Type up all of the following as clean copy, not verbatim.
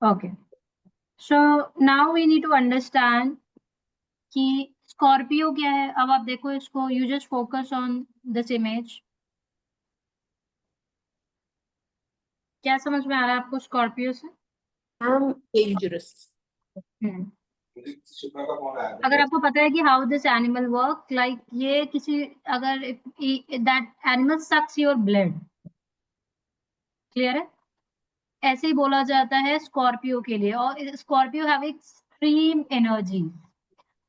Okay. So now we need to understand कि Scorpio क्या है. अब आप देखो इसको, you just focus on this image. क्या समझ में आ रहा है आपको स्कॉर्पियो से? डेंजरस। अगर आपको पता है कि how this animal work, like ये किसी, अगर that animal sucks your blood, clear है? ऐसे ही बोला जाता है स्कॉर्पियो के लिए. और स्कॉर्पियो हैव एक्सट्रीम एनर्जी.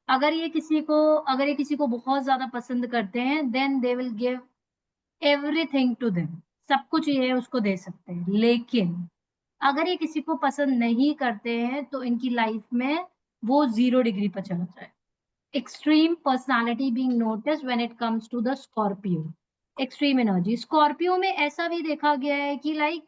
अगर ये किसी को बहुत ज्यादा पसंद करते हैं, then they will give everything to them. सब कुछ ये उसको दे सकते हैं. लेकिन अगर ये किसी को पसंद नहीं करते हैं तो इनकी लाइफ में वो 0 डिग्री पर चला जाए. Extreme personality being noticed when it comes to the Scorpio. Extreme energy. Scorpio में ऐसा भी देखा गया है कि लाइक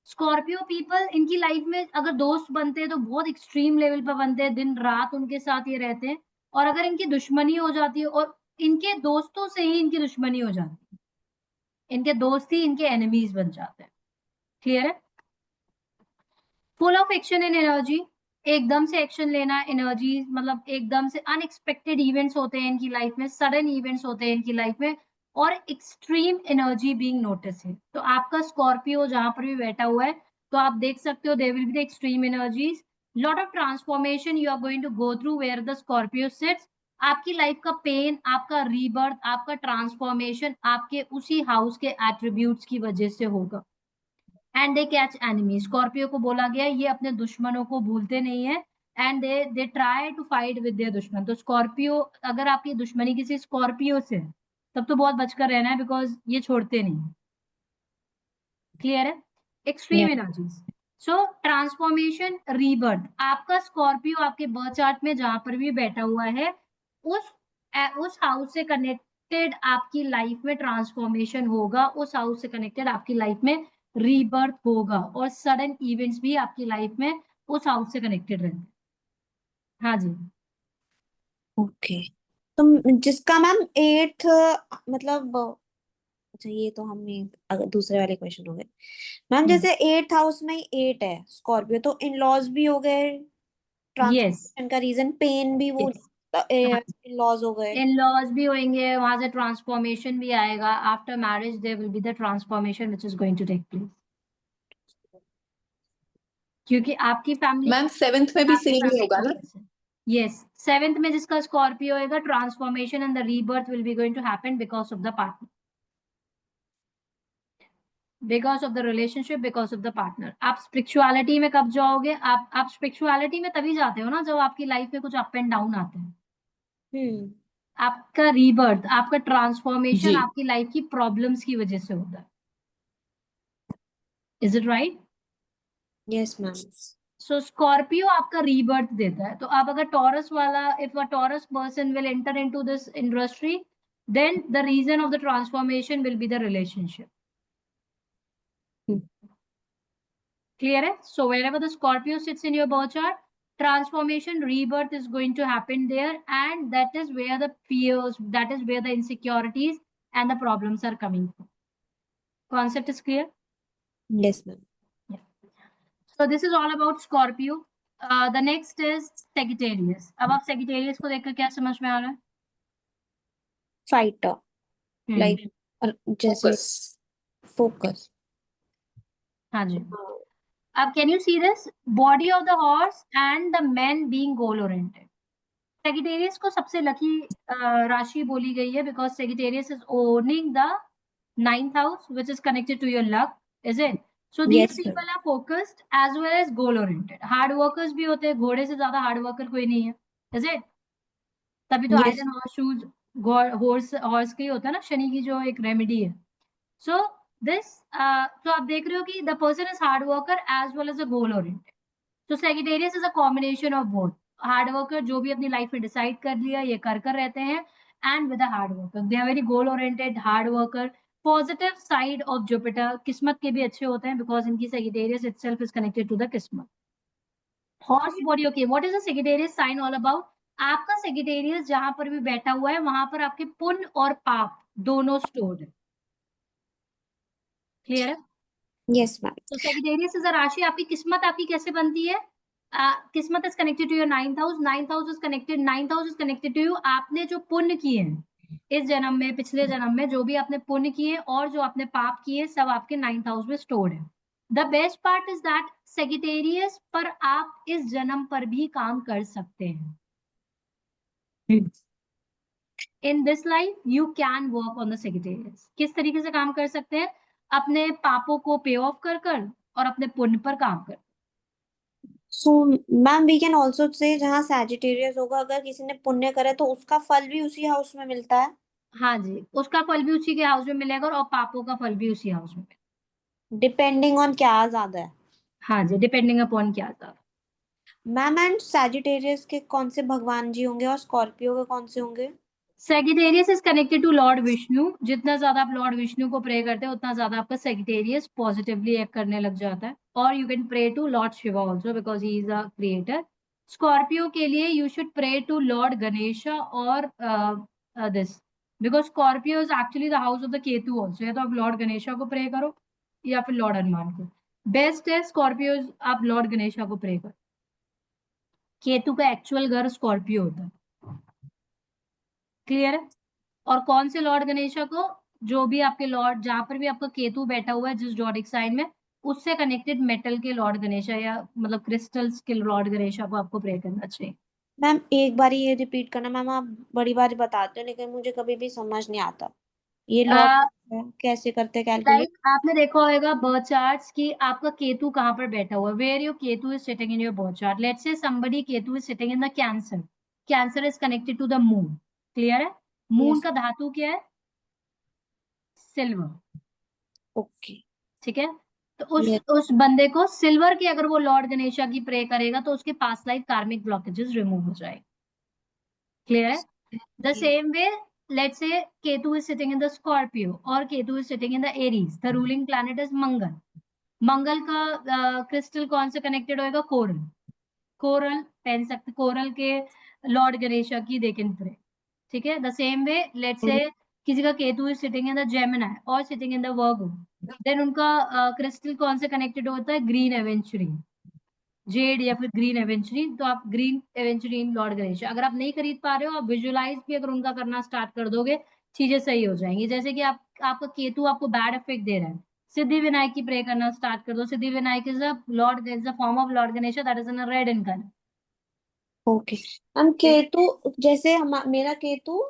स्कॉर्पियो पीपल, इनकी लाइफ में अगर दोस्त बनते हैं तो बहुत एक्सट्रीम लेवल पर बनते हैं, दिन रात उनके साथ ये रहते हैं. और अगर इनकी दुश्मनी हो जाती है, और इनके दोस्तों से ही इनकी दुश्मनी हो जाती है, इनके दोस्त ही इनके एनिमीज बन जाते हैं. क्लियर है? Full of action and energy. एकदम से एक्शन लेना, एनर्जी, मतलब एकदम से अनएक्सपेक्टेड इवेंट्स होते हैं इनकी लाइफ में, सडन इवेंट्स होते हैं इनकी लाइफ में. और एक्सट्रीम एनर्जी बीइंग नोटिस है. तो आपका स्कॉर्पियो जहां पर भी बैठा हुआ है, तो आप देख सकते हो, there will be the extreme energies. Lot of transformation you are going to go through where the Scorpio sits. आपकी लाइफ का पेन, आपका रीबर्थ, आपका ट्रांसफॉर्मेशन आपके उसी हाउस के एट्रीब्यूट्स की वजह से होगा. And they catch enemy. Scorpio को बोला गया ये अपने दुश्मनों को भूलते नहीं है. And they try to fight with their दुश्मन. तो स्कॉर्पियो, अगर आपकी दुश्मनी किसी स्कॉर्पियो से, तब तो बहुत बचकर रहना है, बिकॉज ये छोड़ते नहीं. क्लियर है? Extreme energies. So transformation, rebirth. आपका स्कॉर्पियो आपके बर्थ चार्ट में जहां पर भी बैठा हुआ है, उस हाउस से कनेक्टेड आपकी लाइफ में ट्रांसफॉर्मेशन होगा. उस हाउस से कनेक्टेड आपकी लाइफ में रीबर्थ होगा. और सडन इवेंट्स भी आपकी लाइफ में उस हाउस से कनेक्टेड रहते हैं. हाँ जी. ओके. तो जिसका मैम 8th, मतलब अच्छा ये तो हमने अगर दूसरे वाले क्वेश्चन हो गए मैम. जैसे 8th हाउस में 8 है स्कॉर्पियो, तो इन लॉज भी हो गए. यस. ट्रांसफॉर्मेशन का रीजन पेन भी वो इन लॉज हो गए. इन लॉज भी होंगे, वहां से ट्रांसफॉर्मेशन भी आएगा. After marriage there will be the transformation which is going to take place. क्योंकि आपकी फैमिली, मैम 7th में भी सेम ही होगा ना? यस, 7th में जिसका स्कॉर्पियो होगा, transformation and the rebirth will be going to happen because of the partner, because of the relationship, because of the partner. आप स्पिरिचुअलिटी में कब जाओगे? आप स्पिरिचुअलिटी में तभी जाते हो ना जब आपकी लाइफ में कुछ अप एंड डाउन आते हैं. आपका रीबर्थ, आपका ट्रांसफॉर्मेशन जी। आपकी लाइफ की प्रॉब्लम्स की वजह से होता है. Is it right? Yes ma'am. So Scorpio आपका रीबर्थ देता है. तो अब अगर टॉरस वाला, if a Taurus person will enter into this industry, then the reason of the transformation will be the relationship. Clear hai? So wherever the Scorpio sits in your birth chart, transformation, rebirth is going to happen there, and that is where the fears, that is where the insecurities and the problems are coming from. Concept is clear? Yes ma'am. Yeah. So this is all about Scorpio. The next is Sagittarius. अब आप Sagittarius को देखकर क्या समझ में आ रहा है? फाइटर, लाइक जैसे फोकस. हाँ जी. अब can you see this body of the horse and the man being goal oriented. Sagittarius को सबसे लकी राशि बोली गई है because Sagittarius is owning the 9th house which is connected to your luck. Is it? So these people are focused as well as goal oriented. Hard workers भी होते हैं. घोड़े से ज्यादा हार्ड वर्कर कोई नहीं है. Is it? तभी तो आयरन हॉर्स शूज हॉर्स के ही होता है ना, शनि की जो एक रेमेडी है. सो दिस, तो आप देख रहे हो कि the person is hard worker as well as a goal oriented. तो Sagittarius is a combination of both. Hard worker, जो भी अपनी लाइफ में डिसाइड कर लिया ये कर रहते हैं, and with a hard worker. They are very goal oriented, hard worker. Positive side of Jupiter, किस्मत के भी अच्छे होते हैं बिकॉज इनकी Sagittarius itself is connected to the किस्मत. Horse body. Okay, what is the Sagittarius sign all about? आपका Sagittarius जहां पर भी बैठा हुआ है वहां पर आपके पुण्य और पाप दोनों स्टोर्ड है. क्लियर है? Yes ma'am. तो सेजिटेरियस इज अ राशि। आपकी किस्मत आपकी कैसे बनती है? किस्मत is connected to your 9th house, 9th house is connected, 9th house is connected to you. आपने जो पुण्य किए हैं इस जन्म में, पिछले जन्म में, जो भी आपने पुण्य किए और जो आपने पाप किए, सब आपके 9th हाउस में स्टोर्ड है। The best part is that Sagittarius पर आप इस जन्म पर भी काम कर सकते हैं। In this life you can work on the Sagittarius. किस तरीके से काम कर सकते हैं? अपने पापों को पे ऑफ कर कर और अपने पुण्य पर काम कर। So ma'am we can also say जहाँ सैजिटेरियस होगा, अगर किसी ने पुण्य करे तो उसका फल भी उसी हाउस में मिलता है। हाँ जी, उसका फल भी उसी के हाउस में मिलेगा और पापों का फल भी उसी हाउस में मिलेगा। डिपेंडिंग ऑन क्या ज्यादा है। हाँ जी, डिपेंडिंग अपॉन क्या था। मैम एंड सैजिटेरियस के कौन से भगवान जी होंगे और स्कॉर्पियो के कौन से होंगे? Sagittarius is connected to Lord Vishnu. जितना ज्यादा आप लॉर्ड विष्णु को प्रे करते हैं उतना ज्यादा आपका सेजिटेरियस पॉजिटिवली एक्ट करने लग जाता है। और you can pray to lord Shiva also because he is a creator. Scorpio के लिए you should pray to lord Ganesha और this, because Scorpio is actually the house of the Ketu also. या तो आप लॉर्ड गणेशा को प्रे करो या फिर लॉर्ड हनुमान को। बेस्ट है स्कॉर्पियो, आप लॉर्ड गणेशा को प्रे करो। केतु का एक्चुअल घर स्कॉर्पियो होता है। क्लियर है? और कौन से लॉर्ड गणेशा को? जो भी आपके लॉर्ड, जहां पर भी आपका केतु बैठा हुआ है जिस जॉडिक साइन में, उससे कनेक्टेड मेटल के लॉर्ड गणेशा या मतलब क्रिस्टल्स के लॉर्ड गणेशा को आपको प्रे करना चाहिए। मैम एक बार ये रिपीट करना। मैम आप बड़ी बार बताते हो लेकिन मुझे कभी भी समझ नहीं आता ये लॉर्ड कैसे करते कैलकुलेट। लाइक आपने देखा होगा बर्थ चार्ट्स की आपका केतु कहाँ पर बैठा हुआ है, where your Ketu is sitting in your birth chart. Let's say somebody Ketu is sitting in the Cancer. Cancer is connected to the moon. Clear है? Moon yes. का धातु क्या है? सिल्वर। ओके। ठीक है? तो उस यस। उस बंदे को सिल्वर की अगर वो लॉर्ड गणेशा की प्रे करेगा तो उसके पास लाइफ कार्मिक ब्लॉकेजेस रिमूव हो जाएंगे। क्लियर है? The same way let's say Ketu is sitting in the Scorpio और Ketu is sitting in the Aries. The ruling planet is Mangal. Mangal का क्रिस्टल कौन से कनेक्टेड होएगा? कोरल। कोरल पहन सकते, कोरल के लॉर्ड गणेशा की दे कैन प्रे। ठीक है? The same way let's say किसी का Ketu is sitting in the Gemini और sitting in the Virgo, then उनका क्रिस्टल कौन से कनेक्टेड होता है? ग्रीन एवेंचुरी, जेड या फिर ग्रीन एवेंचुरी। तो आप ग्रीन एवेंचुरी इन लॉर्ड गणेश, अगर आप नहीं खरीद पा रहे हो आप विजुअलाइज भी अगर उनका करना स्टार्ट कर दोगे, चीजें सही हो जाएंगी। जैसे कि आपका केतु आपको बैड इफेक्ट दे रहा है, सिद्धि विनायक की प्रे करना स्टार्ट कर दो। Siddhi Vinayak is a lord, is a form of lord Ganesh that is in red in colour. Okay. हम केतु जैसे हम मेरा केतु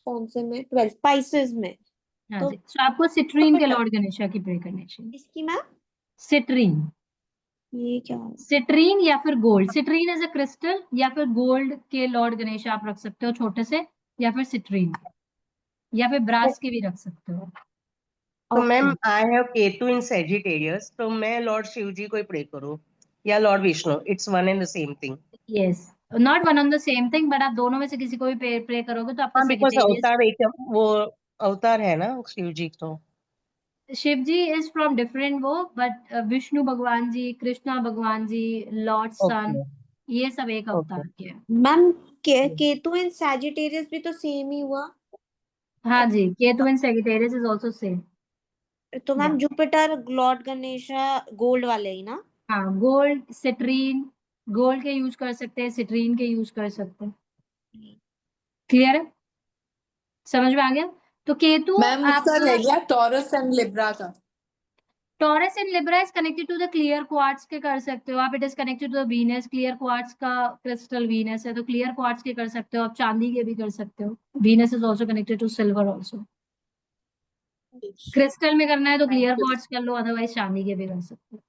कौन से में? 12 स्पाइसेस में। हाँ तो जी, तो आपको सिट्रीन के लॉर्ड गणेशा की प्रे करनी चाहिए। इसकी मैम सिट्रीन, ये क्या है? सिट्रीन या फिर gold. Citrine as a crystal या फिर गोल्ड के लॉर्ड गणेश आप रख सकते हो छोटे से, या फिर सिट्रीन या फिर ब्रास के भी रख सकते हो। तो okay. Ma'am I have Ketu in Sagittarius, तो मैं लॉर्ड शिव जी को ही प्रे करूं या Lord Vishnu? It's one and the same thing. Yes, not one on the same thing, but आप दोनों में से किसी को भी प्रे करोगे तो आपका हाँ, बिकॉज सेजिटेरियस। अवतार एक वो अवतार है ना शिव जी, तो शिव जी इज फ्रॉम डिफरेंट वो, बट विष्णु भगवान जी, कृष्णा भगवान जी, लॉर्ड सन, ओके ये सब एक ओके। अवतार के हैं। मैम केतु इन सैजिटेरियस भी तो सेम ही हुआ। हाँ जी, केतु इन सेजिटेरियस इज आल्सो सेम। तो ma'am Jupiter Lord Ganesha gold वाले ही ना? हाँ, गोल्ड, सिट्रीन, गोल्ड के यूज कर सकते हैं, सिट्रीन के यूज कर सकते हैं। क्लियर है? समझ में आ गया? तो केतु मैम उसका आपका रह गया टॉरस एंड लिब्रा का। Taurus and Libra is connected to the clear quartz के कर सकते हो आप। It is connected to the Venus, clear quartz का क्रिस्टल वीनस है तो क्लियर क्वार्ट्ज के कर सकते हो आप। चांदी के भी कर सकते हो। Venus is also connected to silver also. Crystal में करना है तो क्लियर थैंक यू क्वार्ट्ज कर लो, अदरवाइज चांदी के भी कर सकते हो।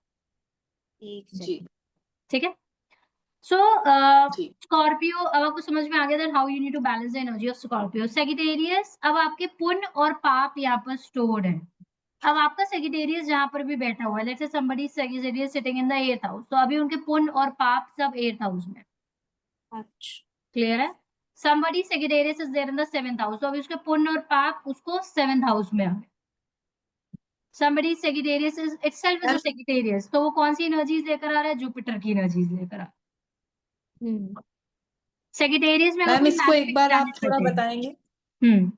एक जी। सेकंड। ठीक है? सो जी स्कॉर्पियो, अब आपको समझ में आ गया that how you need to balance the energy of Scorpio. Sagittarius, अब आपके पुण्य और पाप यहाँ पर स्टोर्ड है। अब आपका सेजिटेरियस जहां पर भी बैठा हुआ है, let's say somebody Sagittarius sitting in the 8th house, तो अभी उनके पुण्य और पाप सब 8th हाउस में। अच्छा। क्लियर है? Somebody Sagittarius is there in the 7th house, तो अभी उसके पुण्य और पाप उसको 7th हाउस में आ गए। Somebody Sagittarius is itself is a ma'am Sagittarius, तो वो कौन सी एनर्जीज लेकर आ रहा है? जुपिटर की एनर्जीज लेकर आ रहा है। हम्म। सेजिटेरियस में अगर मैम कोई इसको एक मैलेफिक बार आप प्लैनेट थोड़ा बैठे। बताएंगे। हम्म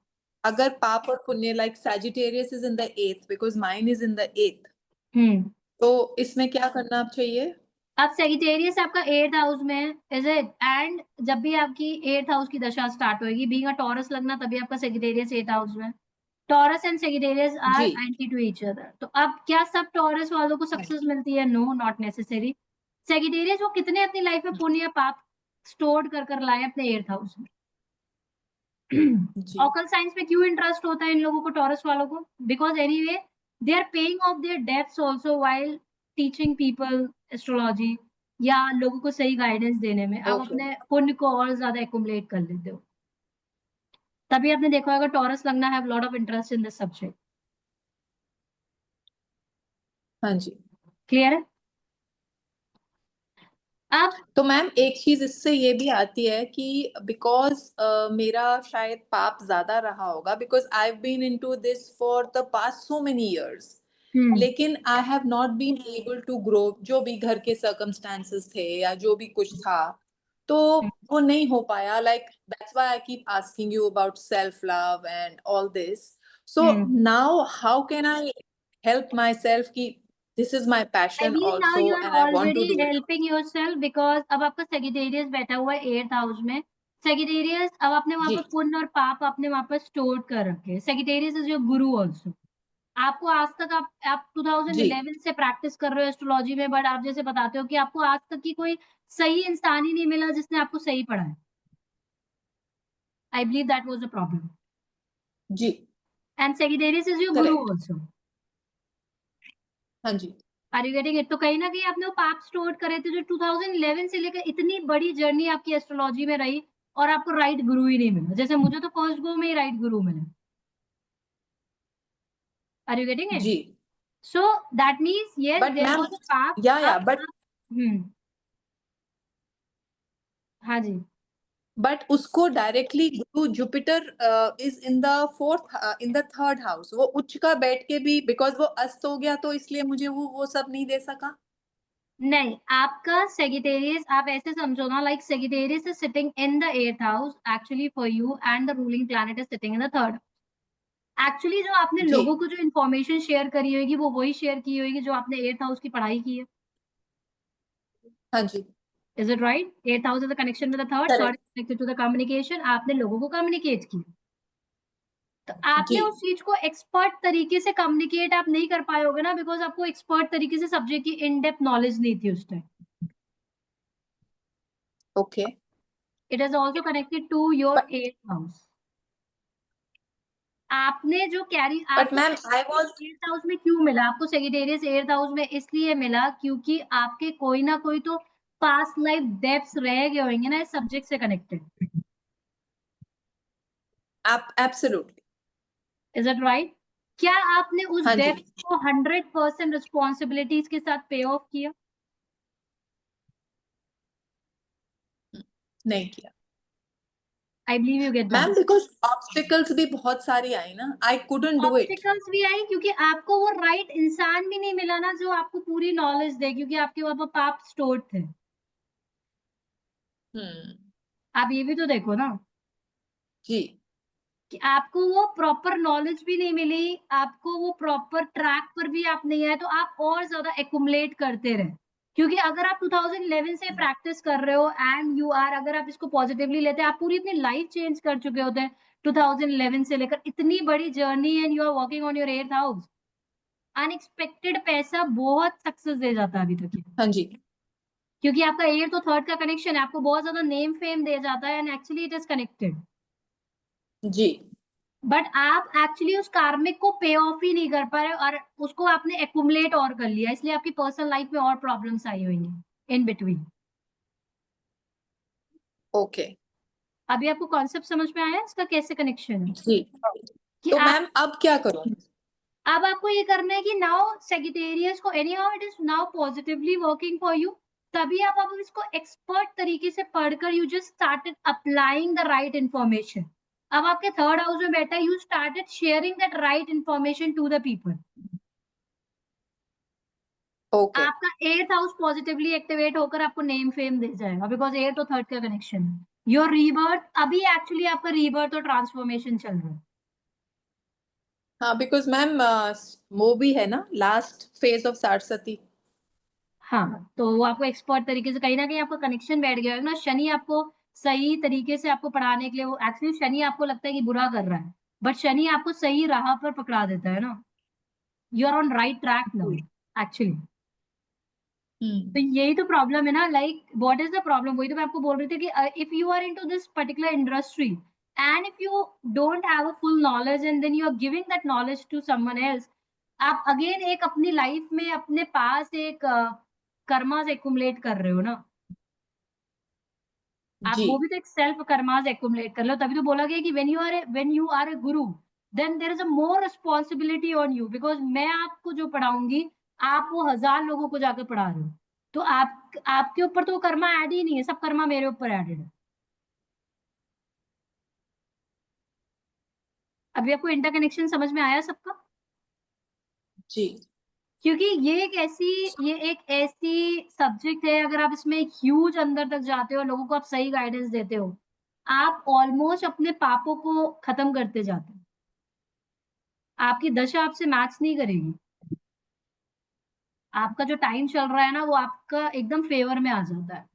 अगर पाप और पुण्य, like Sagittarius is in the 8th because mine is in the 8th, हम्म तो इसमें क्या करना चाहिए? अब सेजिटेरियस आपका 8th हाउस में है, इज इट? एंड जब भी आपकी 8th हाउस की दशा स्टार्ट होगी, बीइंग अ टॉरस लगना, तभी आपका सेजिटेरियस 8th हाउस में। टॉरस एंड सेजिटेरियस आर जी। Anti to each other. तो अब क्या सब टॉरस वालों को सक्सेस मिलती है? No, not necessary. सेजिटेरियस वो कितने अपनी लाइफ में पुण्य पाप स्टोर कर लाए अपने 8th हाउस में। जी। ऑकल साइंस में क्यों इंटरेस्ट होता है इन लोगों को, टॉरस वालों को? Because anyway they are paying off their debts also while teaching people astrology, या लोगों को सही गाइडेंस देने में आप Okay. अपने पुण्य को और ज्यादा एक्युमुलेट कर लेते हो। तभी आपने देखा होगा टॉरस लगना have lot of interest in this subject. हाँ जी। क्लियर है? अब तो मैम एक चीज इससे ये भी आती है कि बिकॉज मेरा शायद पाप ज्यादा रहा होगा, because I have been into this for the past so many years, लेकिन I have not been able to grow. जो भी घर के सर्कमस्टांसेस थे या जो भी कुछ था, तो वो नहीं हो पाया। Like that's why I keep asking you about self love and all this. So now how can I help my self कि this is my I passion believe now also you are and I want to already do it. helping yourself because अब आपका Sagittarius बैठा हुआ है 8th house में। Sagittarius अब आपने वहां जी। पर पुण्य और पाप आपने वहां पर स्टोर कर रखे। Sagittarius is your Guru also. आपको आज तक आप 2011 से प्रैक्टिस कर रहे हो एस्ट्रोलॉजी में, बट आप जैसे बताते हो कि आपको आज तक की कोई सही इंसान ही नहीं मिला जिसने आपको सही पढ़ाया। I believe that was the problem. जी। And Sagittarius is your guru Correct. Also. हाँ जी। Are you getting it? तो कहीं ना कहीं आपने वो पाप स्टोर करे थे जो 2011 से लेकर इतनी बड़ी जर्नी आपकी एस्ट्रोलॉजी में रही, और आपको राइट गुरु ही नहीं मिला। जैसे मुझे तो फर्स्ट गो में ही राइट गुरु मिला। Are you getting it? जी। So that means yes but there ma'am, was a paap. Yeah but हाँ जी। बट उसको डायरेक्टली गुरु Jupiter is in the fourth in the third house, वो उच्च का बैठ के भी बिकॉज वो अस्त हो गया, तो इसलिए मुझे वो सब नहीं दे सका। नहीं, आपका सेजिटेरियस आप ऐसे समझो ना, like Sagittarius is sitting in the 8th house actually for you, and the ruling planet is sitting in the 3rd। Actually जो आपने जी। लोगों को जो इन्फॉर्मेशन शेयर करी होगी वो वही शेयर की होगी जो आपने 8th हाउस की पढ़ाई की है। हाँ जी। Is it right? 8th house is the connection with the third. Third correct. is connected to the communication. आपने लोगों को कम्युनिकेट किया, तो आपने जी। उस चीज को एक्सपर्ट तरीके से कम्युनिकेट आप नहीं कर पाए होगे ना, बिकॉज आपको एक्सपर्ट तरीके से सब्जेक्ट की इन डेप्थ नॉलेज नहीं थी उस time. Okay. It is also connected to your 8th house. आपने जो कैरी बट आपको ma'am I was 8th house में क्यों मिला? आपको सेजिटेरियस 8th हाउस में इसलिए मिला क्योंकि आपके कोई ना कोई तो पास्ट लाइफ डेप्थ्स रह गए होंगे ना इस सब्जेक्ट से connected. Absolutely. Is it right? क्या आपने उस हाँ जी। डेप्थ को 100% रिस्पॉन्सिबिलिटीज के साथ पे ऑफ किया? नहीं किया I believe you get ma'am, that. Because obstacles भी बहुत सारी आई ना, I couldn't do it. Obstacles भी आई क्योंकि आपको वो राइट इंसान भी नहीं मिला ना जो आपको पूरी नॉलेज दे, क्योंकि आपके वहां पर पाप स्टोर थे। आप ये भी तो देखो ना जी। कि आपको वो प्रॉपर नॉलेज भी नहीं मिली, आपको वो प्रॉपर ट्रैक पर भी आप नहीं आए, तो आप और ज्यादा एक्युमुलेट करते रहे। क्योंकि अगर आप 2011 से प्रैक्टिस कर रहे हो एंड यू आर, अगर आप इसको पॉजिटिवली लेते हैं, आप पूरी अपनी लाइफ चेंज कर चुके होते हैं 2011 से लेकर इतनी बड़ी journey, and you are working on your 8th house. Unexpected पैसा बहुत सक्सेस दे जाता है अभी तक ये। हाँ जी। क्योंकि आपका 8th और 3rd का कनेक्शन है, आपको बहुत ज्यादा नेम फेम दे जाता है, and actually it is connected. जी। बट आप एक्चुअली उस कार्मिक को पे ऑफ ही नहीं कर पा रहे, और उसको आपने एक्युमुलेट और कर लिया, इसलिए आपकी पर्सनल लाइफ में और प्रॉब्लम्स आई हुई हैं इन बिटवीन। ओके। अभी आपको कॉन्सेप्ट समझ में आया इसका कैसे कनेक्शन है? जी। कि तो आप मैम अब क्या करूं? अब आपको ये करना है कि नाउ सेजिटेरियस को anyhow it is now positively working for you. तभी आप अब इसको एक्सपर्ट तरीके से पढ़कर you just started applying the right information. अब आपके 3rd हाउस में बैठा, you started sharing that right information to the people. Okay. आपका 8th हाउस पॉजिटिवली एक्टिवेट होकर आपको नेम फेम दे जाएगा, बिकॉज 8th और 3rd का कनेक्शन है। योर रीबर्थ, अभी एक्चुअली आपका रीबर्थ और ट्रांसफॉर्मेशन चल रहा है। हाँ, बिकॉज मैम वो भी है ना लास्ट फेज ऑफ सरस्वती। हाँ, तो वो आपको एक्सपर्ट तरीके से कहीं ना कहीं आपका कनेक्शन बैठ गया है ना। शनि आपको सही तरीके से आपको पढ़ाने के लिए, वो एक्चुअली शनि आपको लगता है कि बुरा कर रहा है, बट शनि आपको सही राह पर पकड़ा देता है ना। You are on right track now actually. तो यही तो प्रॉब्लम है ना, like what is the problem, वही तो मैं आपको बोल रही थी कि if you are into this particular industry and if you don't have a full knowledge and then you are giving that knowledge to someone else, आप अगेन एक अपनी लाइफ में अपने पास एक कर्मास एक्युमुलेट कर रहे हो ना। आप जी वो भी तो एक सेल्फ कर्मास एक्युमुलेट कर लो, तभी तो बोला गया कि when you are a guru then there is a more responsibility on you, because मैं आपको जो पढ़ाऊंगी आप वो 1000 लोगों को जाकर पढ़ा रहे हो, तो आपके ऊपर तो वो कर्मा ऐड ही नहीं है, सब कर्मा मेरे ऊपर एडेड है। अभी आपको इंटरकनेक्शन समझ में आया सबका? जी क्योंकि ये एक ऐसी सब्जेक्ट है, अगर आप इसमें ह्यूज अंदर तक जाते हो, लोगों को आप सही गाइडेंस देते हो, आप ऑलमोस्ट अपने पापों को खत्म करते जाते हो। आपकी दशा आपसे मैच नहीं करेगी, आपका जो टाइम चल रहा है ना वो आपका एकदम फेवर में आ जाता है।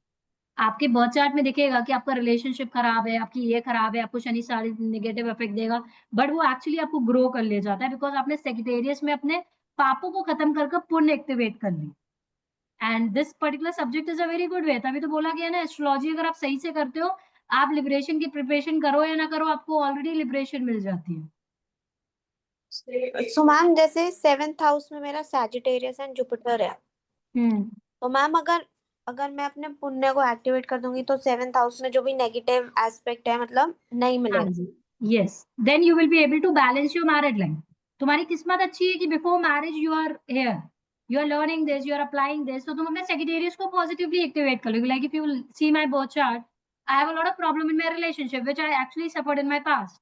आपके बर्थ चार्ट में दिखेगा कि आपका रिलेशनशिप खराब है, आपकी ये खराब है, आपको शनि साढ़े नेगेटिव इफेक्ट देगा, बट वो एक्चुअली आपको ग्रो कर ले जाता है, बिकॉज आपने सेक्रेटेरियस में अपने पापों को खत्म कर पुण्य एक्टिवेट कर ली। And this particular subject is a very good way, तभी तो बोला गया ना एस्ट्रोलॉजी अगर आप सही से करते हो, आप लिबरेशन की प्रिपरेशन करो या ना करो, आपको ऑलरेडी लिबरेशन मिल जाती है। सो मैम जैसे 7th हाउस में मेरा सैजिटेरियस एंड जुपिटर है, तो मैम अगर अगर मैं अपने पुण्य को एक्टिवेट कर दूंगी तो 7th हाउस में जो भी नेगेटिव एस्पेक्ट है मतलब नहीं हाँ मिलेगा। जी, yes, then you will be able to balance your married life. तुम्हारी किस्मत अच्छी है कि before marriage you are here, you are learning this, you are applying this, तो तुम अपने सेक्रेटेरियस को पॉजिटिवली एक्टिवेट कर लोगे। Like if you see my birth chart, I have a lot of problem in my relationship which I actually suffered in my past,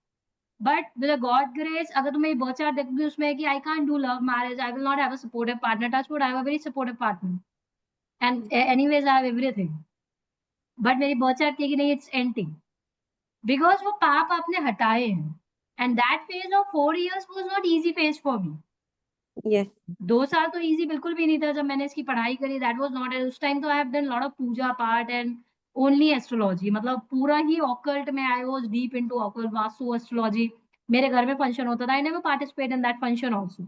but with a God grace अगर तुम मेरी birth chart देखोगे उसमें है कि I can't do love marriage, I will not have a supportive partner, touch would I have a very supportive partner and anyways I have everything, but मेरी birth chart कहेगी नहीं, इट्स एंटी, बिकॉज वो पाप आपने हटाए हैं। And that phase of 4 years was not easy phase for me. Yes 2 साल तो इजी बिल्कुल भी नहीं था जब मैंने इसकी पढ़ाई करी, दैट वाज नॉट, उस टाइम तो I have done lot of puja paath and only astrology, मतलब पूरा ही ऑकल्ट में I was deep into occult, vastu, astrology. मेरे घर में फंक्शन होता था, I never participate in that function also,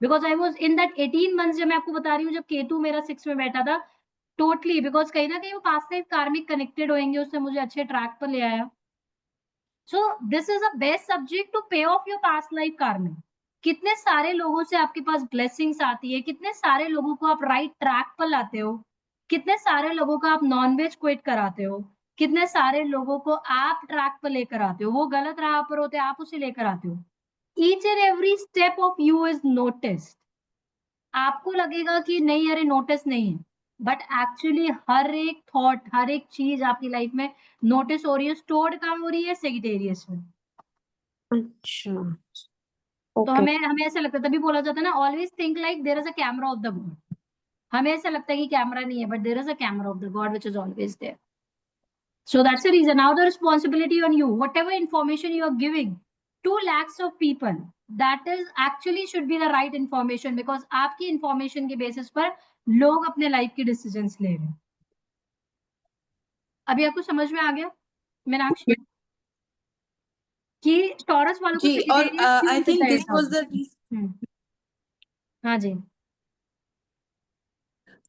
because I was in that 18 months, जब मैं आपको बता रही हूँ जब केतु मेरा 6 में बैठा था, टोटली बिकॉज कहीं ना कहीं वो पास्ट लाइफ कार्मिक कनेक्टेड होंगे, उसने मुझे अच्छे ट्रैक पर ले आया। So this is a best subject to pay off your past life karma। कितने सारे लोगों से आपके पास ब्लेसिंग्स आती है, कितने सारे लोगों को आप राइट ट्रैक पर लाते हो, कितने सारे लोगों को आप नॉनवेज क्विट कराते हो, कितने सारे लोगों को आप ट्रैक पर लेकर आते हो, वो गलत राह पर होते हैं आप उसे लेकर आते हो। Each and every step of you is noticed. आपको लगेगा कि नहीं अरे नोटिस नहीं है, बट एक्चुअली हर एक थॉट, हर एक चीज आपकी लाइफ में नोटिस हो रही है, स्टोर्ड काम हो रही है सेक्रेटेरियस में। अच्छा तो ओके हमें हमें ऐसा लगता है, तभी बोला जाता है ना always think like there is a camera of the God. हमें ऐसा लगता है कि कैमरा नहीं है, but there is a camera of the God which is always there. So that's the reason now the responsibility on you. Whatever information you are giving 2 lakhs of people, that is actually should be the right information, because आपकी information के basis पर लोग अपने life के decisions ले रहे हैं। अभी आपको समझ में आ गया मीनाक्षी कि टॉरस वालों को जी और सेक्रेटेरिएट क्यों आई मिलता थिंक है दिस वाज द हाँ जी,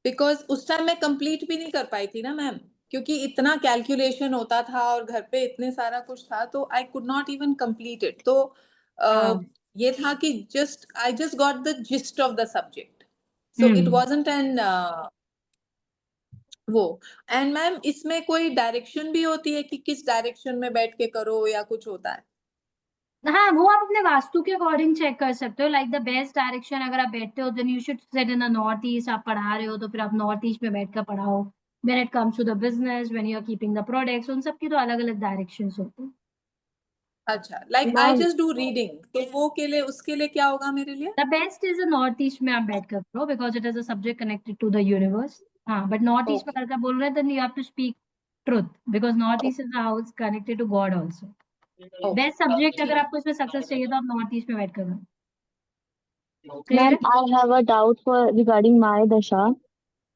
बिकॉज उस टाइम मैं कंप्लीट भी नहीं कर पाई थी ना मैम, क्योंकि इतना कैलकुलेशन होता था और घर पे इतने सारा कुछ था, तो I could not even complete it. तो हाँ, ये था कि I just got the gist of the subject, so it wasn't an वो। एंड मैम इसमें कोई डायरेक्शन भी होती है कि किस डायरेक्शन में बैठ के करो या कुछ होता है? हाँ, वो आप अपने वास्तु के अकॉर्डिंग चेक कर सकते हो। लाइक द बेस्ट डायरेक्शन अगर आप बैठते हो then you should set in the north east. आप पढ़ा रहे हो तो फिर आप नॉर्थ ईस्ट में बैठ कर पढ़ाओ। When it comes to the business, when you are keeping the products, उन सब की तो अलग अलग डायरेक्शंस होते हैं। अच्छा, like I just do reading, तो वो के लिए उसके लिए क्या होगा मेरे लिए? The best is north east में आप बैठ कर पढ़ो, because it is a subject connected to the universe. हाँ, बट नॉर्थ ईस्ट में ओके अगर आप बोल रहे हैं then you have to speak truth, because north east is house connected to God also. Best subject अगर आपको इसमें सक्सेस चाहिए तो आप नॉर्थ ईस्ट में बैठ कर करो। Ma'am, I have a doubt for regarding my dasha.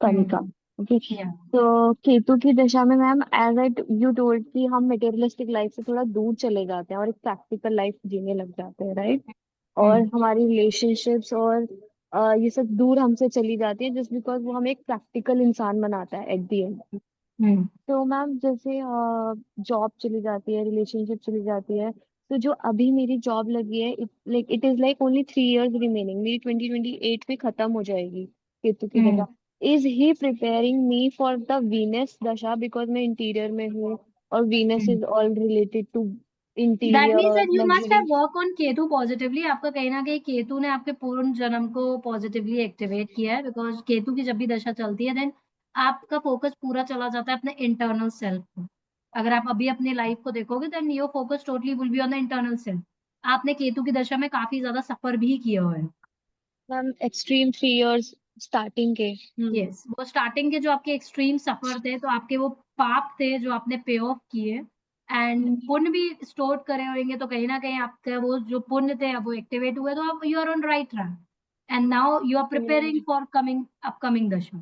Kanika. Okay, Yeah. तो केतु की दशा में ma'am, as I you told कि हम मटेरियलिस्टिक लाइफ से थोड़ा दूर चले जाते हैं और एक प्रैक्टिकल लाइफ जीने लग जाते हैं, राइट? और हमारी रिलेशनशिप्स और ये सब दूर हमसे चली जाती है जस्ट बिकॉज वो हमें एक प्रैक्टिकल इंसान बनाता है एट द एंड। तो मैम जैसे जॉब चली जाती है, रिलेशनशिप चली जाती है, तो जो अभी मेरी जॉब लगी है, it is like only 3 years remaining, मेरी 2028 में खत्म हो जाएगी केतु की दशा। Is he preparing me for the Venus dasha, because मैं इंटीरियर में हूँ और Venus is all related to That means interior that you must luxury. have work on Ketu positively. आपका कहीं ना कहीं केतु ने आपके पूर्ण जन्म को पॉजिटिवली एक्टिवेट किया है, बिकॉज केतु की जब भी दशा चलती है देन आपका फोकस पूरा चला जाता है अपने इंटरनल सेल्फ को। अगर आप अभी अपनी लाइफ को देखोगे then your focus totally will be on the internal self. आपने केतु की दशा में काफी ज्यादा सफर भी किया हुआ है। मैम एक्सट्रीम 3 years स्टार्टिंग के। यस, वो स्टार्टिंग के जो आपके एक्सट्रीम सफर थे, तो आपके वो पाप थे जो आपने पे ऑफ किए, एंड पुण्य भी स्टोर करे होंगे, तो कहीं ना कहीं आपका वो जो पुण्य थे अब वो एक्टिवेट हुए, तो आप you are on right track and now you are preparing for coming upcoming dasha.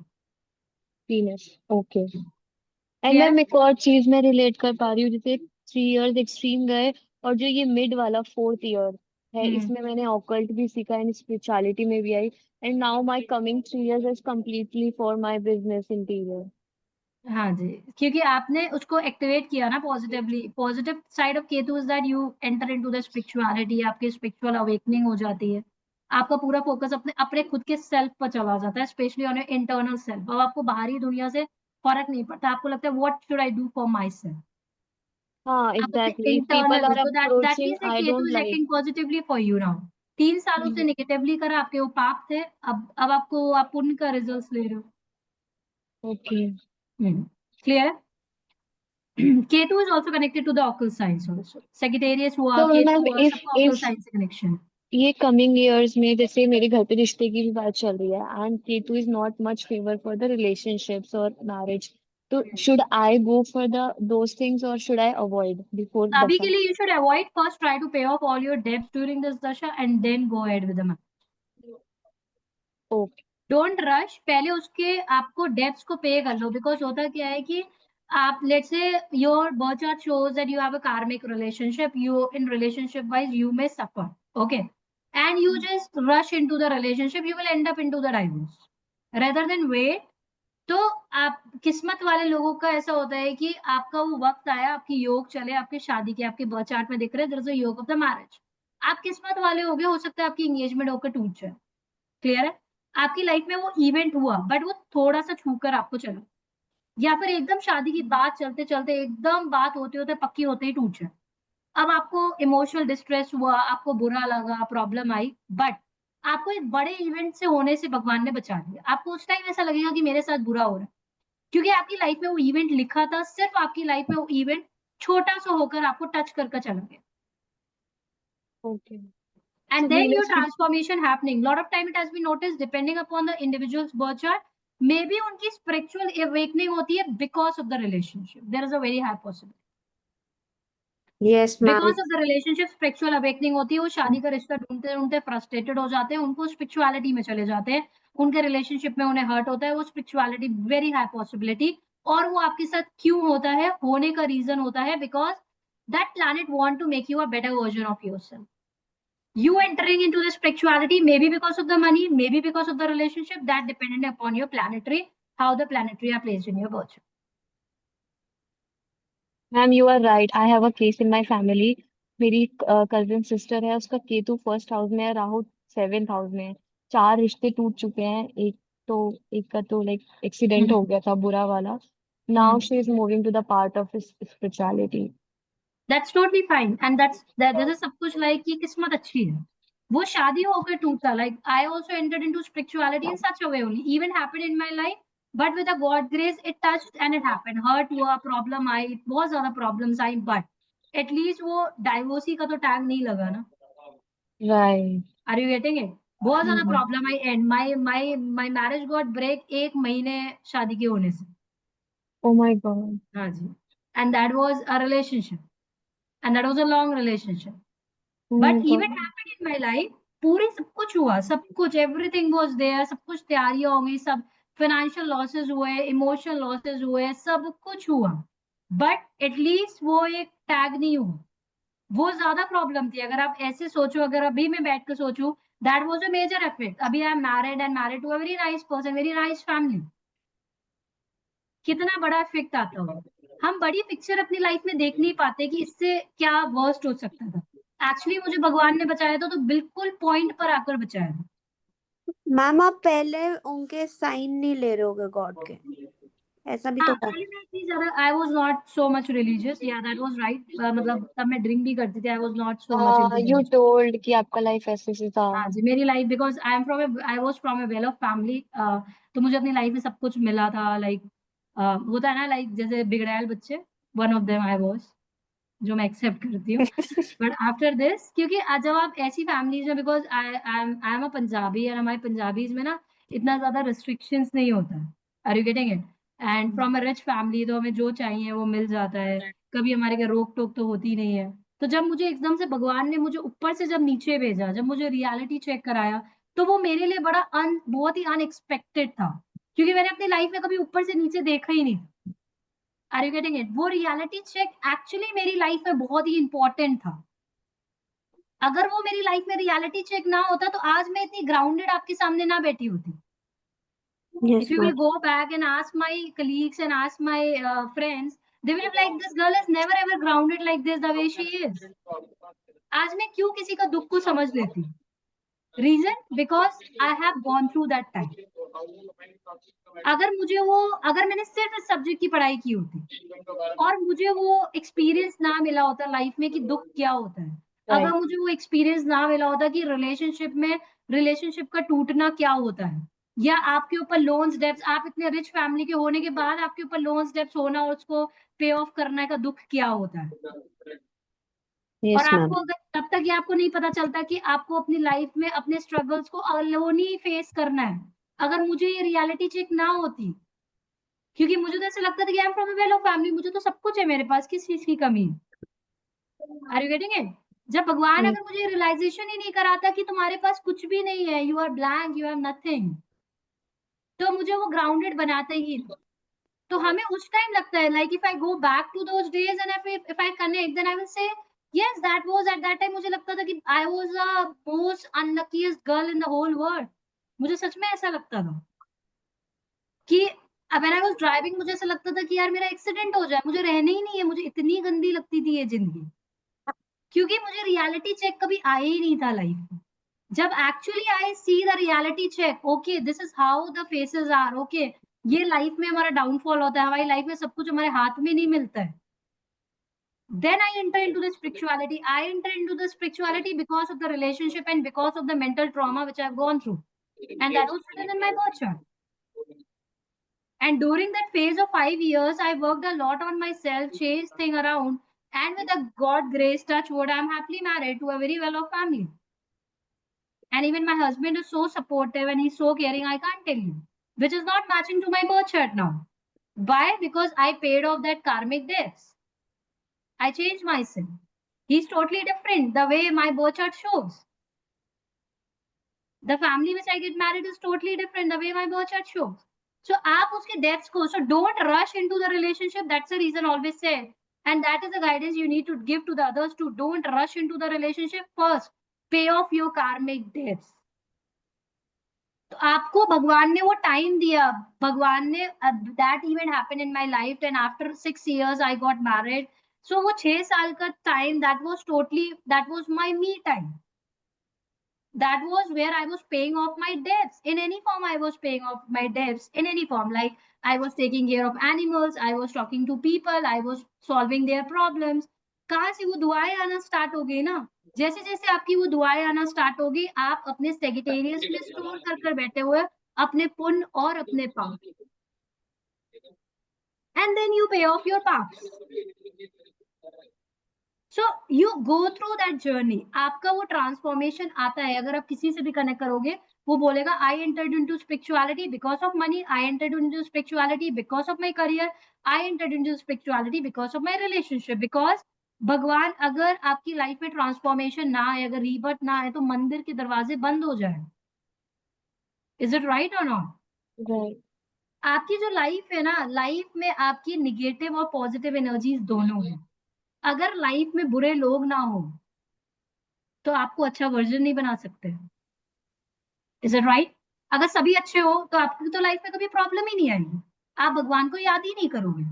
Venus, okay. And Clear? Ma'am एक और चीज मैं रिलेट कर पा रही हूँ, जैसे 3 years एक्सट्रीम गए और जो ये मिड वाला 4th year है, इसमें मैंने ऑकल्ट भी सीखा एंड स्पिरिचुअलिटी में भी आई। And now my coming 3 years is completely for my business interior. हाँ जी, क्योंकि आपने उसको एक्टिवेट किया ना positively. Positive side of Ketu is that you enter into the spirituality, आपकी स्पिरिचुअल अवेकनिंग हो जाती है। आपका पूरा फोकस अपने अपने खुद के सेल्फ पर चला जाता है, specially on your internal self. अब आपको बाहरी दुनिया से फर्क नहीं पड़ता, आपको लगता है what should I do for myself. हाँ आप अपने exactly, if people internal, are तो that approaching means that I Ketu don't is like. Acting positively for you now. 3 सालों से नेगेटिवली करा, आपके वो पाप थे, अब आपको आप पुण्य का रिजल्ट ले रहे हो। ओके, क्लियर है? Ketu is also connected to the occult signs also. Sagittarius हुआ, तो Ketu मैम हुआ, सबका occult इफ sign से connection। ये कमिंग इयर्स में, जैसे मेरे घर पे रिश्ते की भी बात चल रही है and Ketu is not much favour for the relationships और मैरिज, तो should I go for the those things और शुड आई अवॉइड बिफोर अभी दशा? के लिए you should avoid, first try to pay off all your debts during this dasha and then go ahead with the marriage। Okay, Don't rush, पहले उसके आपको debts को पे कर लो, बिकॉज होता क्या है कि आप let's say your birth chart shows that you have अ कार्मिक relationship, you in relationship wise you may suffer, okay, and you just rush into the relationship, you will end up into the divorce rather than wait। तो आप किस्मत वाले लोगों का ऐसा होता है कि आपका वो वक्त आया, आपकी योग चले, आपकी शादी के, आपके बर्थ चार्ट में दिख रहे हैं देयर इज अ योग ऑफ द मैरिज। आप किस्मत वाले हो गए, हो सकता है आपकी एंगेजमेंट होकर टूट जाए। क्लियर है? आपकी लाइफ में वो इवेंट हुआ बट वो थोड़ा सा छूकर आपको चला, या फिर एकदम शादी की बात चलते चलते एकदम बात होते होते पक्की होते ही टूट जाए। अब आपको इमोशनल डिस्ट्रेस हुआ, आपको बुरा लगा, प्रॉब्लम आई, बट आपको एक बड़े इवेंट से होने से भगवान ने बचा दिया। आपको उस टाइम ऐसा लगेगा कि मेरे साथ बुरा हो रहा है, क्योंकि आपकी लाइफ में वो इवेंट लिखा था, सिर्फ आपकी लाइफ में वो इवेंट छोटा सा होकर आपको टच करके चला गया, okay. and so then your Venus की, transformation happening lot of time it has been noticed depending upon the individual's birth chart, maybe उनकी spiritual awakening होती है because of the relationship, there is a very high possibility yes ma'am. Because of the relationship spiritual awakening होती है। वो शादी का रिश्ता ढूंढते ढूंढते फ्रस्ट्रेटेड हो जाते हैं, उनको स्पिरिचुअलिटी में चले जाते हैं, उनके रिलेशनशिप में उन्हें हर्ट होता है, वो स्पिरिचुअलिटी वेरी हाई पॉसिबिलिटी। और वो आपके साथ क्यों होता है, होने का रीजन होता है because that planet want to make you a better version of yourself. You entering into the spirituality maybe because of the money, maybe because of the relationship, that dependent upon your planetary, how the planetary are placed in your birth chart। Ma'am you are right, I have a case in my family. मेरी cousin sister है, उसका Ketu first house में है, Rahu 7th house में है। 4 रिश्ते टूट चुके हैं, एक का तो लाइक एक्सीडेंट हो गया था बुरा वाला। Now she is moving to the part of spirituality. That's totally fine and that this is सब कुछ लाइक की किस्मत अच्छी है। वो शादी होकर टूटा, like I also entered into spirituality in such a way only, even happened in my life but with a God grace it touched and it happened. Hurt हुआ, प्रॉब्लम आई, बहुत ज्यादा प्रॉब्लम्स आई, बट एटलीस्ट वो divorcee का तो tag नहीं लगा ना। Right. Are you getting it? बहुत ज्यादा प्रॉब्लम आई and my marriage got break 1 महीने शादी के होने से। Oh my God. हाँ जी, and that was a relationship and that was a long relationship, oh my but God. even happened in my life। पूरी सब कुछ हुआ, सब कुछ, everything was there, सब कुछ तैयारियां हो गई, सब फाइनेंशियल लॉसेस हुए, इमोशनल लॉसेस हुए, सब कुछ हुआ, बट एटलीस्ट वो एक टैग नहीं हुआ। वो ज्यादा प्रॉब्लम थी। अगर आप ऐसे सोचो, अगर अभी मैं बैठ कर सोचूं, that was a major effect. अभी I am married and married to a very nice person, very nice family. कितना बड़ा इफेक्ट आता होगा। हम बड़ी पिक्चर अपनी लाइफ में देख नहीं पाते कि इससे क्या वर्स्ट हो सकता था। एक्चुअली मुझे भगवान ने बचाया था, तो बिल्कुल पॉइंट पर आकर बचाया था। मैम आप पहले उनके साइन नहीं ले रहे होगे गॉड के, ऐसा भी तो है। पहले मैं इतनी ज्यादा I was not so much religious, या दैट वाज राइट। मतलब तब मैं ड्रिंक भी करती थी, I was not so much into you told कि आपका लाइफ ऐसे से था। हाँ जी, मेरी life, because I was from A well of family, तो मुझे अपनी लाइफ में सब कुछ मिला था। लाइक होता है ना, लाइक जैसे बिगड़ैल बच्चे, one of them I was, जो मैं एक्सेप्ट करती हूँ। बट आफ्टर दिस, क्योंकि जब आप ऐसी फैमिलीज में, बिकॉज आई एम अ पंजाबी, और हमारे पंजाबीज में ना इतना ज्यादा रिस्ट्रिक्शंस नहीं होता है। Are you getting it? And from a rich family, तो हमें जो चाहिए वो मिल जाता है, कभी हमारे घर रोक टोक तो होती नहीं है। तो जब मुझे एकदम से भगवान ने मुझे ऊपर से जब नीचे भेजा, जब मुझे रियलिटी चेक कराया, तो वो मेरे लिए बड़ा बहुत ही अनएक्सपेक्टेड था, क्योंकि मैंने अपनी लाइफ में कभी ऊपर से नीचे देखा ही नहीं। Are you getting it? वो रियलिटी चेक एक्चुअली मेरी लाइफ में बहुत ही इंपॉर्टेंट था। अगर वो मेरी लाइफ में रियलिटी चेक ना होता, तो आज मैं इतनी ग्राउंडेड आपके सामने ना बैठी होती। Yes If you will ma'am. go back and ask my colleagues and ask my friends, they will be like, this girl is never ever grounded like this, the way she is. आज मैं क्यों किसी का दुख को समझ लेती? Reason, because I have gone through that time. अगर मैंने सिर्फ इस सब्जेक्ट की पढ़ाई की होती, और मुझे वो एक्सपीरियंस ना मिला होता लाइफ में कि दुख क्या होता है, अगर मुझे वो एक्सपीरियंस ना मिला होता कि रिलेशनशिप का टूटना क्या होता है, या आपके ऊपर लोन्स डेब्ट्स, आप इतने रिच फैमिली के होने के बाद आपके ऊपर लोन्स डेब्ट्स होना और उसको पे ऑफ करने का दुख क्या होता है, और यस मैम। आपको अगर तब तक ये आपको नहीं पता चलता कि आपको अपनी लाइफ में अपने स्ट्रगल्स को अलोन ही फेस करना है, अगर मुझे ये रियलिटी चेक ना होती, क्योंकि मुझे तो ऐसा लगता था कि I am from a well of family, मुझे तो सब कुछ है, मेरे पास किस चीज की कमी है। Are you getting it? जब भगवान अगर मुझे रियलाइजेशन ही नहीं कराता कि तुम्हारे पास कुछ भी नहीं है, you are blank, you have nothing, तो मुझे वो ग्राउंडेड बनाता ही नहीं। तो हमें उस टाइम लगता है, like if I go back to those days and if I connect, then I will say yes, that was at that time मुझे लगता था कि I was the most unluckiest girl in the whole world. मुझे सच में ऐसा लगता था कि व्हेन आई वाज ड्राइविंग, मुझे ऐसा लगता था कि यार मेरा एक्सीडेंट हो जाए, मुझे रहना ही नहीं है, मुझे इतनी गंदी लगती थी ये जिंदगी, क्योंकि मुझे रियलिटी चेक कभी आया ही नहीं था लाइफ में। जब actually I see the reality check, okay this is how the faces are, okay ये लाइफ में हमारा डाउनफॉल होता है, हमारी लाइफ में सब कुछ हमारे हाथ में नहीं मिलता है। Then I enter into the spirituality. I enter into the spirituality because of the relationship and because of the mental trauma which I've gone through. And that was written in my birth chart. And during that phase of 5 years, I worked a lot on myself, changed things around, and with a God grace, touch wood, I'm happily married to a very well-off family. And even my husband is so supportive and he's so caring, I can't tell you, which is not matching to my birth chart now. Why? Because I paid off that karmic debts. I changed myself. He's totally different, the way my birth chart shows. The family which I get married is totally different, the way my birth chart shows. So आप उसके depths को, so don't rush into the relationship. That's the reason I always say, and that is the guidance you need to give to the others too. Don't rush into the relationship. First, pay off your karmic debts. तो आपको भगवान ने वो time दिया, भगवान ने that event happened in my life, and after 6 years I got married. So वो 6 साल का time, that was my me time. That was where I was paying off my debts. In any form, I was paying off my debts. In any form, like I was taking care of animals, I was talking to people, I was solving their problems. कहाँ से वो दुआएं आना start हो गई ना? जैसे जैसे आपकी वो दुआएं आना स्टार्ट होगी, आप अपने सेक्रेटेरियस में स्टोर कर बैठे हुए अपने पुण्य और अपने पाप, and then you pay off your paps. So you go through that journey. आपका वो ट्रांसफॉर्मेशन आता है। अगर आप किसी से भी कनेक्ट करोगे, वो बोलेगा I entered into spirituality because of money, I entered into spirituality because of my career, I entered into spirituality because of my relationship. Because भगवान अगर आपकी लाइफ में ट्रांसफॉर्मेशन ना आए, अगर रीबर्थ ना आए, तो मंदिर के दरवाजे बंद हो जाए। Is it right or not? Right. आपकी जो लाइफ है ना, लाइफ में आपकी निगेटिव और पॉजिटिव एनर्जीज दोनों है। अगर लाइफ में बुरे लोग ना हो तो आपको अच्छा वर्जन नहीं बना सकते। Is it right? अगर सभी अच्छे हो तो आपकी तो लाइफ में कभी प्रॉब्लम ही नहीं आएगी, आप भगवान को याद ही नहीं करोगे।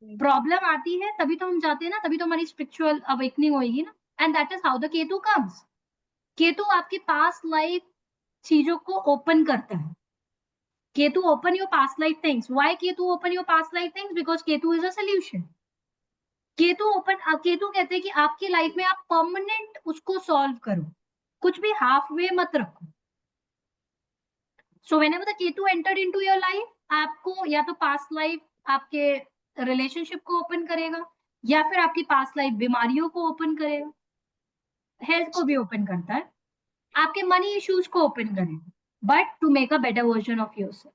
प्रॉब्लम आती है तभी तो हम जाते हैं ना, तभी तो हमारी स्पिरिचुअल अवेकनिंग होगी ना। And that is how the Ketu comes. Ketu आपकी पास्ट लाइफ चीजों को ओपन करता है। Ketu open your past life things. Why Ketu open your past life things? Because Ketu is a solution. Ketu कहते हैं कि आपकी लाइफ में आप परमानेंट उसको सॉल्व करो, कुछ भी हाफ वे मत रखो। So whenever the Ketu entered into your life, आपको या तो पास्ट लाइफ आपके रिलेशनशिप को ओपन करेगा, या फिर आपकी पास्ट लाइफ बीमारियों को ओपन करेगा, हेल्थ को भी ओपन करता है, आपके मनी इश्यूज को ओपन करेगा, but to make a better version of yourself.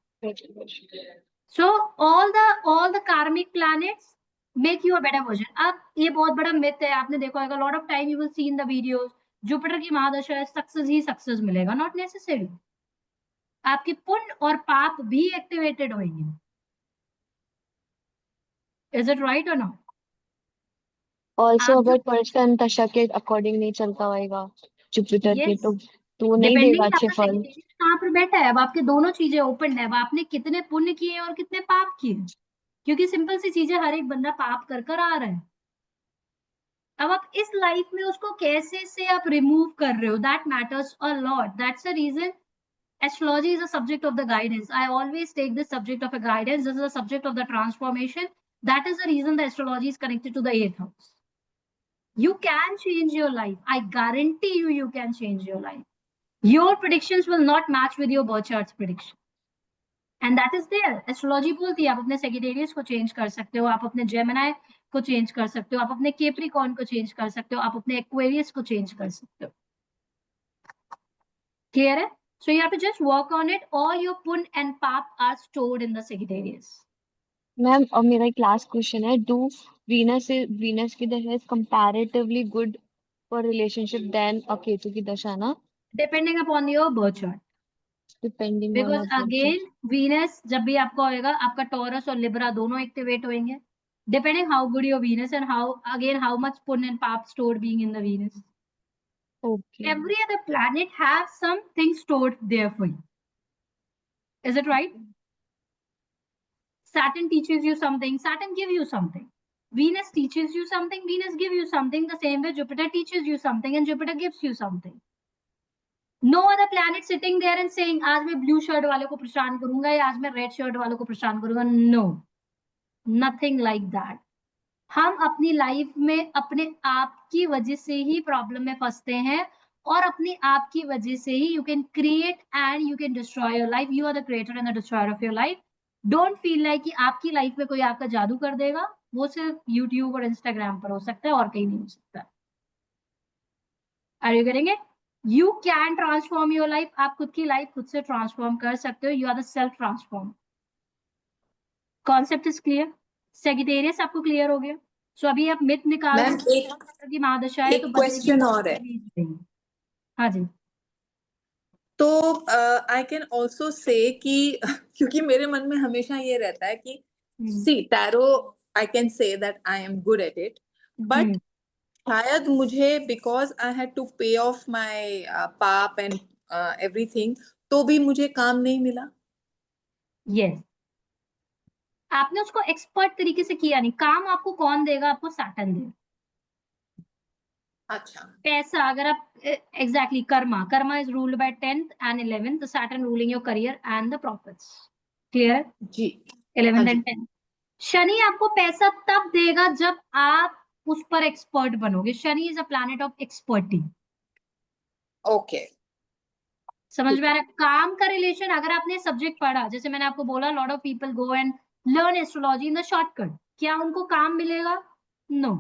So all the karmic planets make you a better version. अब ये बहुत बड़ा मिथ है, आपने देखा होगा, lot of time you will see in the videos, Jupiter की महादशा है, सक्सेस ही सक्सेस मिलेगा। नॉट नेसेसरी, आपके पुण्य और पाप भी एक्टिवेटेड होंगे। इज इट राइट और नॉट? ऑल्सो आप जो अगर पर्सन दशा के अकॉर्डिंग नहीं चलता होएगा जुपिटर के, यस, तो वो नहीं डिपेंडिंग देगा अच्छे आपका फल। सेक्रेटरी कहाँ पर बैठा है। अब आपके दोनों चीजें ओपन है, अब आपने कितने पुण्य किए और कितने पाप किए, क्योंकि सिंपल सी चीजें, हर एक बंदा पाप कर कर आ रहा है। अब आप इस लाइफ में उसको कैसे से आप रिमूव कर रहे हो, that matters a lot. That's the reason astrology is a subject of the guidance. I always take this subject of a guidance. This is a subject of the transformation. That is the reason the astrology is connected to the 8th house. You can change your life. I guarantee you, you can change your life. Your predictions will not match with your birth chart's prediction. And that is there. Astrology बोलती है आप अपने Sagittarius को change कर सकते हो, आप अपने Gemini को change कर सकते हो, आप अपने Capricorn को change कर सकते हो, आप अपने Aquarius को change कर सकते हो। Clear है? So you have to just work on it. All your pun and pap are stored in the Sagittarius. Ma'am, और मेरा एक लास्ट क्वेश्चन है, डू वीनस की दशा is comparatively good for relationship then a Ketu की दशा ना? Depending upon your birth chart. Depending on Because uh again, Venus जब भी आपका होएगा, आपका Taurus और Libra दोनों एक्टिवेट होंगे. Depending how good your Venus and how much pun and pap stored being in the Venus. Okay. Every other planet has something stored there for you. Is it right? Saturn teaches you something, Saturn gives you something. Venus teaches you something, Venus gives you something. The same way Jupiter teaches you something and Jupiter gives you something. No other planet sitting there and saying, आज मैं blue shirt वाले को परेशान करूंगा या आज मैं red shirt वाले को परेशान करूंगा. No, nothing like that. हम अपनी लाइफ में अपने आप की वजह से ही प्रॉब्लम में फंसते हैं, और अपनी आप की वजह से ही you can create and you can destroy your life. You are the creator and the destroyer of your life. Don't feel like कि आपकी लाइफ में कोई आपका जादू कर देगा. वो सिर्फ YouTube और Instagram पर हो सकता है और कहीं नहीं हो सकता. Are you getting it? You can transform your life. आप खुद की लाइफ खुद से ट्रांसफॉर्म कर सकते हो. You are the self transform. Concept is clear? Sagittarius आपको क्लियर हो गया? सो अभी आप मिथ निकाल मैम दो एक की महादशा है तो क्वेश्चन और है। हाँ जी। तो आई कैन ऑल्सो से कि क्योंकि मेरे मन में हमेशा ये रहता है कि see tarot, I can say that I am good at it, but शायद मुझे because I had to pay off my पाप एंड एवरीथिंग, तो भी मुझे काम नहीं मिला। यस, आपने उसको एक्सपर्ट तरीके से किया नहीं। काम आपको कौन देगा? आपको सैटर्न देगा। अच्छा, पैसा अगर आप exactly Karma is ruled by 10th and 11th, the Saturn ruling your career and the profits. Clear? जी 11th हाँ and 10th. शनि आपको पैसा तब देगा जब आप उस पर एक्सपर्ट बनोगे. Shani is a planet of expertise. Okay, समझ में आ रहा है? काम का रिलेशन, अगर आपने सब्जेक्ट पढ़ा, जैसे मैंने आपको बोला, lot of people go and learn astrology in the shortcut. क्या उनको काम मिलेगा? नो.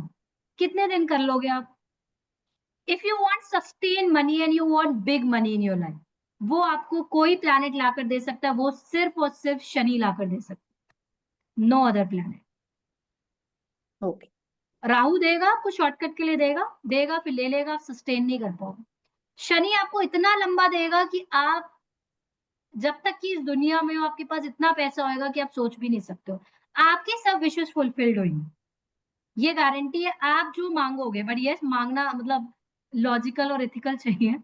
कितने दिन कर लोगे आप? If you want sustain money and you want big money in your life, वो आपको कोई प्लैनेट लाकर दे सकता है, वो सिर्फ और सिर्फ शनि लाकर दे सकता है. No other planet. Okay, Rahu देगा आपको, शॉर्टकट के लिए देगा फिर ले लेगा, सस्टेन नहीं कर पाओगे. शनि आपको इतना लंबा देगा कि आप जब तक कि इस दुनिया में हो आपके पास इतना पैसा होएगा कि आप सोच भी नहीं सकते हो, आपके सब विशेष फुलफिल्ड होंगी, ये गारंटी है। आप जो मांगोगे, बट यस मांगना मतलब लॉजिकल और एथिकल चाहिए।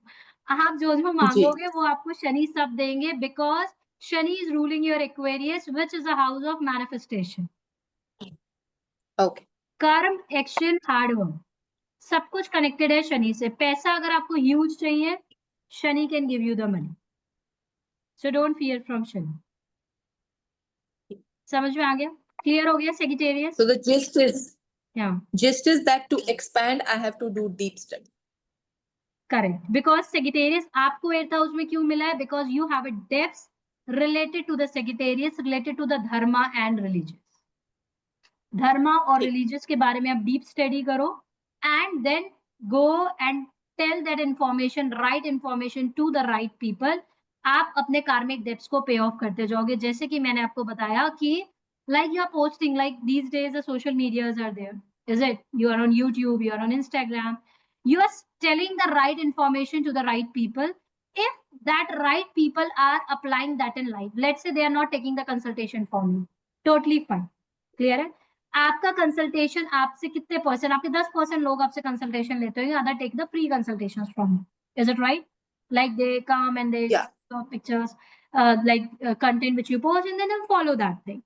आप जो जो मांगोगे वो आपको शनि सब देंगे, because Shani is ruling your Aquarius which is a house of manifestation. Okay, कर्म, एक्शन, हार्ड वर्क सब कुछ कनेक्टेड है शनि से। पैसा अगर आपको ह्यूज चाहिए, Shani can give you the money, so don't fear from Shani. समझ में आ गया? क्लियर हो गया सेजिटेरियस? so the या gist is that to expand I have to do deep study. Correct, because Sagittarius आपको 8th हाउस में क्यों मिला है? Because you have a depth related to the Sagittarius, related to the dharma and religious. Dharma और ठीक। Religious के बारे में आप डीप स्टडी करो and then go and tell that information, right information to the right people. आप अपने कार्मिक डेप्थ्स को पे ऑफ करते जाओगे। जैसे कि मैंने आपको बताया कि like you are posting, like these days the social medias are there, is it? You are on YouTube, you are on Instagram, you are telling the right information to the right people. If that right people are applying that in life, let's say they are not taking the consultation from you, totally fine, clear है? आपका consultation आपसे कितने percent, आपके 10% लोग आपसे consultation लेते हो, other take the free consultations from, is it right? Like they come and they pictures, like content which you post and then follow that thing.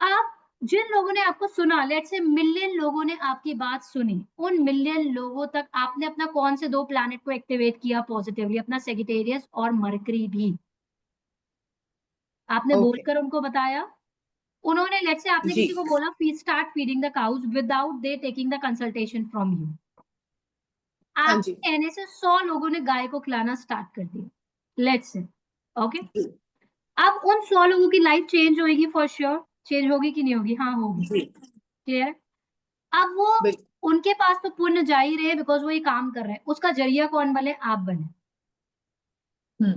आप जिन लोगों ने आपको सुना, लेट्स से मिलियन लोगों ने आपकी बात सुनी, उन मिलियन लोगों तक आपने अपना कौन से 2 प्लैनेट को एक्टिवेट किया पॉजिटिवली? अपना सेजिटेरियस और मरकरी भी आपने बोलकर उनको बताया। उन्होंने लेट्स से आपने जी। किसी को बोला start feeding the cows without they taking the consultation from you, हाँ आप जी। कहने से 100 लोगों ने गाय को खिलाना स्टार्ट कर दिया, लेट्स से, ओके। अब उन 100 लोगों की लाइफ चेंज होगी फॉर श्योर, चेंज होगी कि नहीं होगी? हाँ होगी, जी, क्लियर? अब वो बिल्कुल। उनके पास तो पुण्य जा ही रहे बिकॉज वो ये काम कर रहे हैं, उसका जरिया कौन बने? आप बने।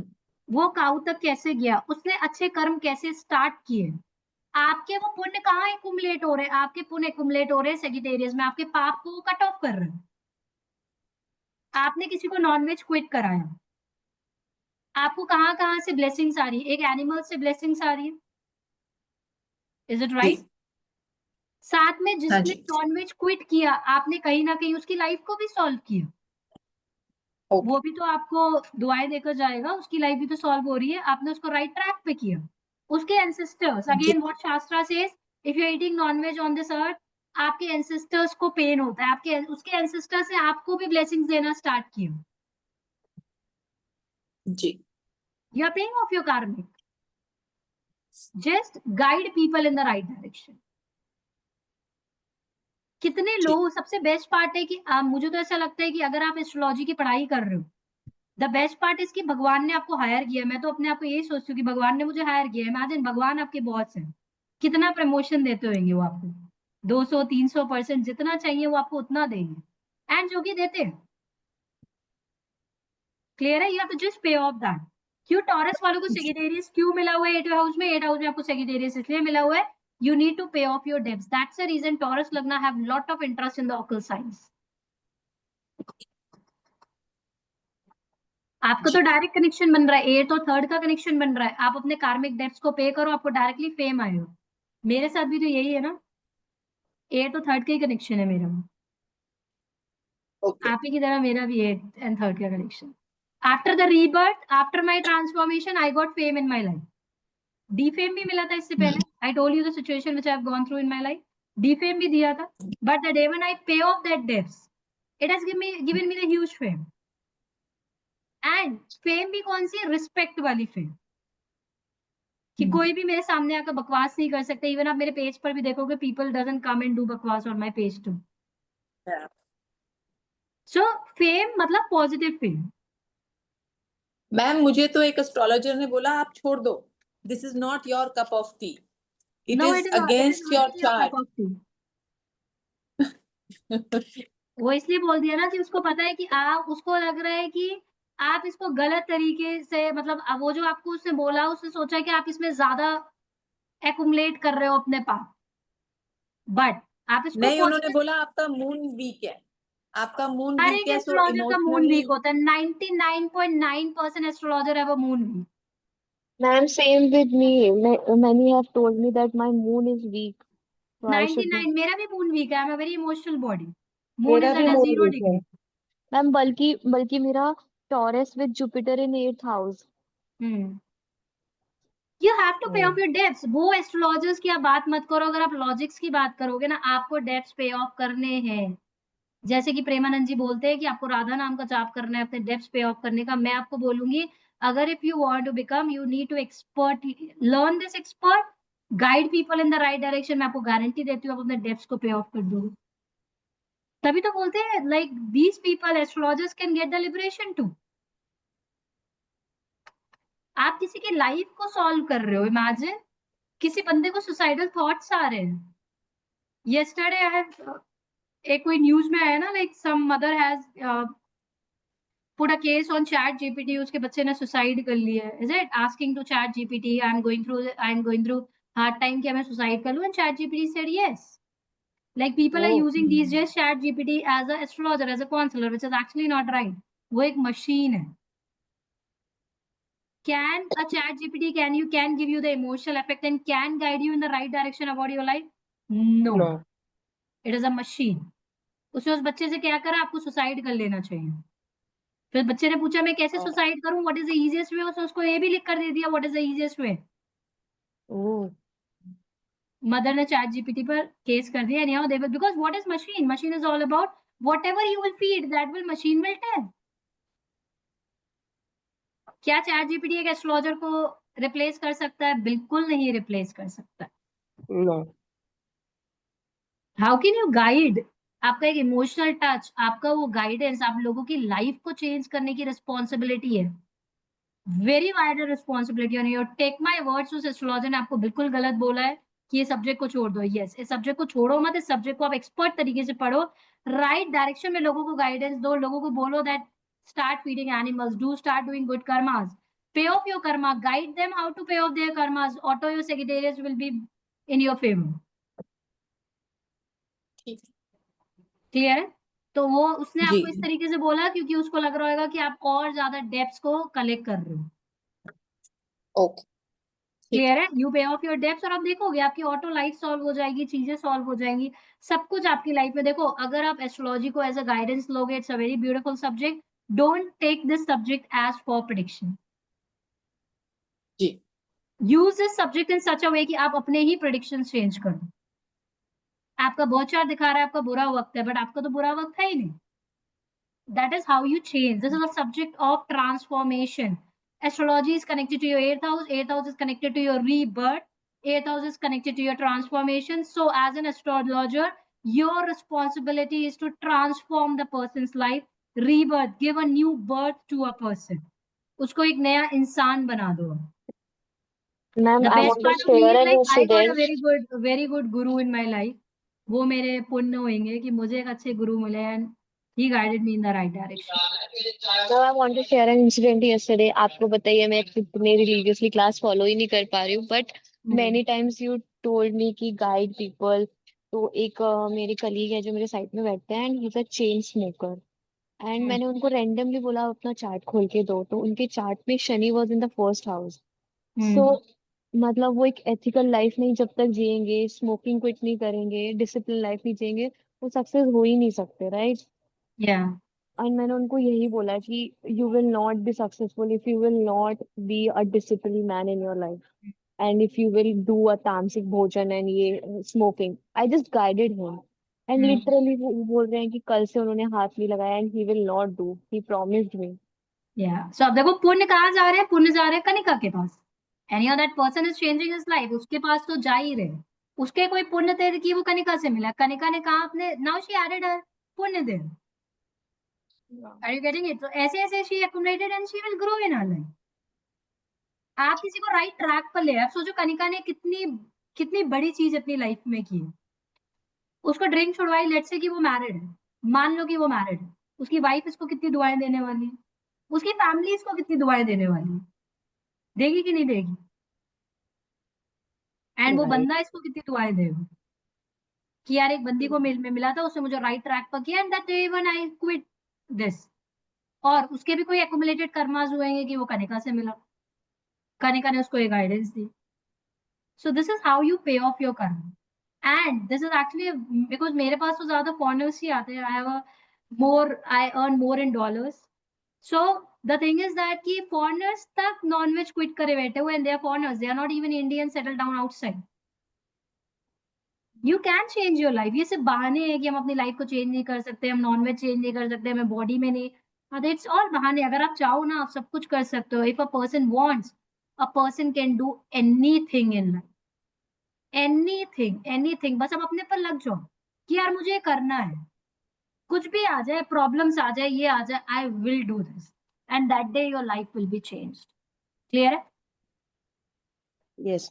वो काऊ तक कैसे गया, उसने अच्छे कर्म कैसे स्टार्ट किए, आपके वो पुण्य कहाँ एक्युमुलेट हो रहे हैं? आपके पुण्य एक्युमुलेट हो रहे हैं सेजिटेरियस में, आपके पाप को कट ऑफ कर रहे हैं। आपने किसी को नॉनवेज क्विट कराया, आपको कहाँ कहाँ से ब्लेसिंग्स आ रही है? एक एनिमल से ब्लेसिंग्स आ रही है, इज इट राइट? साथ में हाँ जिसने जी। नॉनवेज क्विट किया, आपने कहीं ना कहीं उसकी लाइफ को भी सॉल्व किया। वो भी तो आपको दुआएं देकर जाएगा, उसकी लाइफ भी तो सॉल्व हो रही है, आपने उसको राइट ट्रैक पे किया। उसके ancestors, again what shastra says, if you are eating non-veg on this earth, आपके एंसेस्टर्स को पेन होता है, आपके उसके एंसेस्टर्स ने आपको भी ब्लेसिंग्स देना स्टार्ट किया। जी। You are paying off your karmic, just guide people in the right direction. कितने लोग, सबसे बेस्ट पार्ट है कि मुझे तो ऐसा लगता है कि अगर आप एस्ट्रोलॉजी की पढ़ाई कर रहे हो, द बेस्ट पार्ट इज कि भगवान ने आपको हायर किया। मैं तो अपने आप को यही सोचती हूँ कि भगवान ने मुझे हायर किया है। इमेजिन भगवान आपके बॉस है, कितना प्रमोशन देते होंगे वो आपको, 200-300% जितना चाहिए वो आपको उतना देंगे, एंड जो कि देते हैं। क्लियर है? You have to just pay off that. क्यों टॉरस वालों को सेजिटेरियस क्यों मिला हुआ है 8th हाउस में? 8th हाउस में आपको सेजिटेरियस इसलिए मिला हुआ है, you need to pay off your debts. That's the reason Taurus Lagna have lot of interest in the occult signs. आपका तो डायरेक्ट कनेक्शन बन रहा है, 8th और 3rd का कनेक्शन बन रहा है। आप अपने कार्मिक डेब्ट्स को पे करो, आपको डायरेक्टली फेम आएगा। मेरे साथ भी तो यही है ना, 8th और 3rd का ही कनेक्शन है मेरा। आप ही की तरह मेरा भी 8th and 3rd का connection. After the rebirth, after my transformation, I got fame in my life. Defame भी मिला था इससे पहले, I told you the situation which I have gone through in my life. Defame भी दिया था, but the day when I pay off that debts, it has given me the huge fame. And fame भी कौन सी? Respect वाली fame, कि कोई भी मेरे सामने आकर बकवास नहीं कर सकते। इवन आप मेरे पेज पर भी देखोगे, people doesn't come and do बकवास on my page too. So fame मतलब पॉजिटिव फेम। मैम, मुझे तो एक एस्ट्रोलॉजर ने बोला आप छोड़ दो, this is not your cup of tea, it is against your chart. वो इसलिए बोल दिया ना कि उसको पता है कि आप, उसको लग रहा है कि आप इसको गलत तरीके से, मतलब वो जो आपको उसने बोला, उसने सोचा कि आप इसमें ज्यादा एक्युमुलेट कर रहे हो अपने पास, बट आप इसको नहीं, उन्होंने बोला आपका मून वीक है, आपका मून हर वीक एक है, सो एस्ट्रोलॉजर का मून इमोशनली। वीक होता है। 99.9% एस्ट्रोलॉजर है वो moon weak. Ma'am, same with me. Many have told me that my moon is weak, so I should be. 99 मेरा भी मून वीक है, I am a very emotional body, moon मेरा is भी at a mood 0 weak है। Degree. Ma'am, बल्कि बल्कि मेरा Taurus with Jupiter in 8th house. You have to pay off your debts. वो एस्ट्रोलॉजर्स की आप बात मत करो, अगर आप लॉजिक्स की बात करोगे ना, आपको डेब्ट्स पे ऑफ करने हैं। जैसे कि प्रेमानंद जी बोलते हैं कि आपको राधा नाम का जाप करना है अपने डेब्ट्स पे ऑफ करने का। मैं आपको बोलूंगी, अगर if you want to become, you need to expert, learn this expert, guide people in the right direction. मैं आपको गारंटी देती हूँ आप अपने डेब्ट्स को पे ऑफ कर दोगे। तभी तो बोलते हैं like these people astrologers can get the liberation too. आप किसी की लाइफ को सॉल्व कर रहे हो, इमेजिन किसी बंदे को सुसाइडल थॉट्स आ रहे हैं। yesterday I have एक कोई न्यूज में आया ना, like some mother has put a case on ChatGPT, उसके बच्चे ने सुसाइड कर लिया है। Is it asking to ChatGPT, I am going through hard time, क्या मैं सुसाइड कर लूं? And ChatGPT said yes. Like people are uh using these days ChatGPT as a astrologer, as a counsellor, which is actually not right. वो एक machine है। Can a chat GPT can give you the emotional effect and can guide you in the right direction about your life? No. No. It is a machine. उसने उस बच्चे से क्या करा? आपको सुसाइड कर लेना चाहिए। फिर बच्चे ने पूछा मैं कैसे सुसाइड करूं, what is the easiest way, उसने उसको ये भी लिख कर दे दिया what is the easiest way. ओ मदर ने चैट जीपीटी पर केस कर दिया, anyhow they will, because what is machine? Machine is all about whatever you will feed that will machine will tell. क्या चैट जीपीटी एक astrologer को replace कर सकता है? बिल्कुल नहीं रिप्लेस कर सकता। No. How can you guide? आपका एक इमोशनल टच, आपका वो गाइडेंस, आप लोगों की लाइफ को चेंज करने की रिस्पॉन्सिबिलिटी है। Very wider responsibility on your. Take my words, उस एस्ट्रोलॉजर ने आपको बिल्कुल गलत बोला है कि ये सब्जेक्ट को छोड़ दो। यस, इस सब्जेक्ट को छोड़ो मत, इस सब्जेक्ट को आप एक्सपर्ट तरीके से पढ़ो, राइट डायरेक्शन में लोगों को गाइडेंस दो, लोगों को बोलो that start feeding animals, do start doing good karmas, pay off your karma, guide them how to pay off their karmas, auto your secretariats will be in your favour. ठीक क्लियर है? तो वो उसने जी आपको इस तरीके से बोला क्योंकि उसको लग रहा होगा कि आप और ज्यादा डेप्थ्स को कलेक्ट कर रहे हो। ओके ठीक क्लियर है? यू पे ऑफ योर डेप्स और आप देखोगे आपकी ऑटो लाइफ सॉल्व हो जाएगी, चीजें सॉल्व हो जाएंगी, सब कुछ आपकी लाइफ में। देखो, अगर आप एस्ट्रोलॉजी को एज अ गाइडेंस लोगे, it's a very beautiful subject. Don't take this subject as for prediction. जी use this subject in such a way कि आप अपने ही प्रिडिक्शन चेंज करो। आपका बहुत चार्ट दिखा रहा है आपका बुरा वक्त है, बट आपका तो बुरा वक्त है ही नहीं। That is how you change. This is a subject of transformation. Astrology is connected to your 8th house. 8th house is connected to your rebirth. 8th house is connected to your transformation. So, as an astrologer, your responsibility is to transform the person's life. Rebirth, give a new birth to a person. उसको एक नया इंसान बना दो। Ma'am, The I best want to part of me share is an like I got a incident. very good guru in my life. वो मेरे पुण्य होंगे कि मुझे एक अच्छे गुरु मिले and he guided me in the right direction. Ma'am, I want to share an incident yesterday. आपको बताइए, मैं इतने रिलीजियसली क्लास फॉलो ही नहीं कर पा रही हूँ, but many times you told me कि गाइड पीपल। तो एक मेरे कलीग है जो मेरे साइड में बैठते हैं, and he is a chain smoker. And मैंने उनको रैंडमली बोला अपना चार्ट खोल के दो, तो उनके चार्ट में Shani was in the first house. So मतलब वो एक एथिकल लाइफ नहीं जब तक जिएंगे, स्मोकिंग क्विट नहीं करेंगे, डिसिप्लिन लाइफ नहीं जिएंगे, वो सक्सेस हो ही नहीं सकते, राइट? Yeah. एंड मैंने उनको यही बोला कि you will not be successful if you will not be a discipline man in your life, and if you will do a तामसिक भोजन एंड ये smoking. I just guided him, and literally वो बोल रहे हैं कि कल से उन्होंने हाथ नहीं लगाया, and he will not do, he promised me. Yeah. So अब देखो पुण्य कहाँ जा रहे हैं? पुण्य जा रहे हैं कनिका के पास। Any of that person is changing his life. उसके पास तो जा ही रहे। उसके कोई पुण्य देव की वो कनिका से मिला। कनिका ने कहा अपने, now she added her पुण्य देव। Are you getting it? तो ऐसे ऐसे she accumulated and she will grow in her life. आप किसी को राइट ट्रैक पर ले। आप सोचो कनिका ने कितनी कितनी बड़ी चीज अपनी लाइफ में की। उसको ड्रिंक छुड़वाई, लेट्स से कि वो मैरिड है, मान लो कि वो मैरिड है, उसकी वाइफ इसको कितनी दुआएं देने वाली है, उसकी फैमिली इसको कितनी दुआएं देने वाली है, देगी कि नहीं देगी? एंड वो राइट। बंदा इसको कितनी दुआएं देगा कि यार एक बंदी को मिला था, उसने मुझे राइट ट्रैक पर किया, and that day when I quit this. और उसके भी कोई एक्युमुलेटेड कर्मास हुएंगे कि वो कनिका से मिला। कनिका ने उसको ये guidance the. So this is how you pay off your karma. And this is actually because मेरे पास तो ज्यादा foreigners ही आते हैं. I earn more in dollars. So the thing is that कि foreigners तक non-veg quit करे बैठे हुए, and they are foreigners. They are not even Indians settled down outside. You can change your life. ये सिर्फ बहाने हैं कि हम अपनी लाइफ को चेंज नहीं कर सकते, हम नॉनवेज चेंज नहीं कर सकते, हमें बॉडी में नहीं. It's all बहाने. अगर आप चाहो ना, आप सब कुछ कर सकते हो. If a person wants, a person can do anything in life. anything. बस आप अपने पर लग जाओ कि यार मुझे ये करना है. कुछ भी आ जाए, प्रॉब्लम्स आ जाए, ये आ जाए, I will do this, and that day your life will be changed. Clear है? Yes.